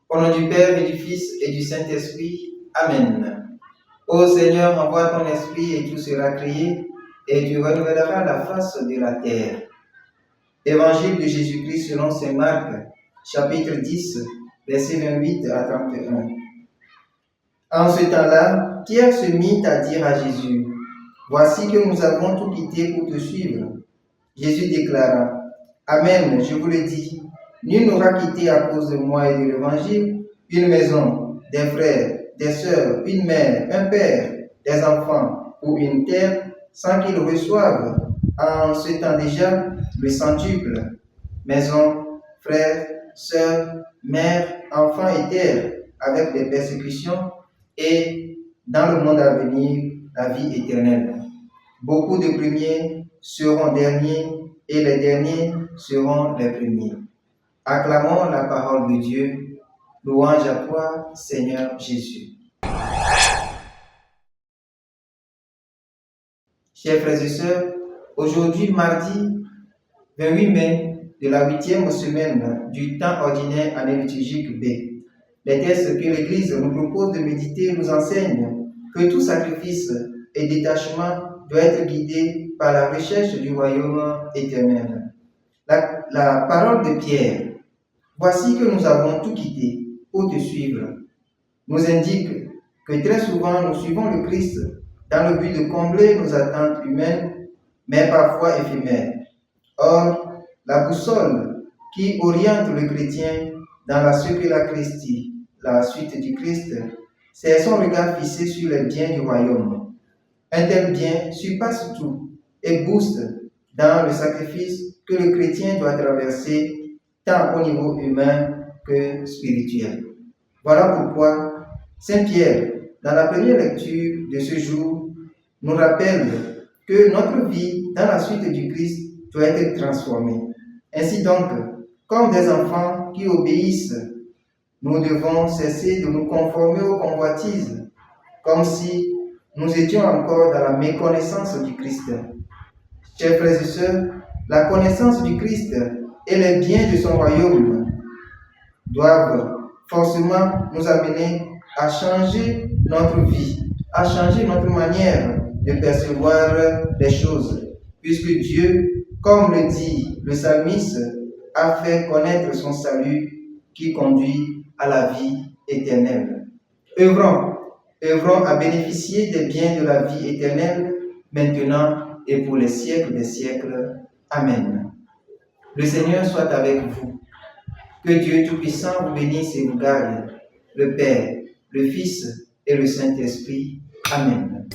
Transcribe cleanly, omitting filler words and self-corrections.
Au nom du Père et du Fils et du Saint-Esprit. Amen. Ô Seigneur, envoie ton esprit et tout sera créé, et tu renouvelleras la face de la terre. Évangile de Jésus-Christ selon saint Marc, chapitre 10, versets 28 à 31. En ce temps-là, Pierre se mit à dire à Jésus, « Voici que nous avons tout quitté pour te suivre. » Jésus déclara, « Amen, je vous le dis, nul n'aura quitté à cause de moi et de l'Évangile une maison, des frères, des sœurs, une mère, un père, des enfants ou une terre, sans qu'il reçoive en ce temps déjà le centuple. Maison, frères, sœurs, mère, enfants et terre, avec des persécutions, et dans le monde à venir, la vie éternelle. Beaucoup de premiers seront derniers, et les derniers seront les premiers. » Acclamons la parole de Dieu. Louange à toi, Seigneur Jésus. Chers frères et sœurs, aujourd'hui, mardi 28 mai de la 8e semaine du temps ordinaire année liturgique B, les textes que l'Église nous propose de méditer nous enseignent que tout sacrifice et détachement doit être guidé par la recherche du royaume éternel. La parole de Pierre, « Voici que nous avons tout quitté pour te suivre », nous indique que très souvent nous suivons le Christ dans le but de combler nos attentes humaines, mais parfois éphémères. Or, la boussole qui oriente le chrétien dans la Secula Christi, la suite du Christ, c'est son regard fixé sur les biens du royaume. Un tel bien surpasse tout et booste dans le sacrifice que le chrétien doit traverser tant au niveau humain que spirituel. Voilà pourquoi Saint Pierre, dans la première lecture de ce jour, nous rappelle que notre vie dans la suite du Christ doit être transformée. Ainsi donc, comme des enfants qui obéissent, nous devons cesser de nous conformer aux convoitises, comme si nous étions encore dans la méconnaissance du Christ. Chers frères et sœurs, la connaissance du Christ et les biens de son royaume doivent forcément nous amener à changer notre vie, à changer notre manière de percevoir les choses, puisque Dieu, comme le dit le psalmiste, a fait connaître son salut qui conduit à la vie éternelle. Œuvrons à bénéficier des biens de la vie éternelle, maintenant et pour les siècles des siècles. Amen. Le Seigneur soit avec vous. Que Dieu Tout-Puissant vous bénisse et vous garde, le Père, le Fils et le Saint-Esprit. Amen.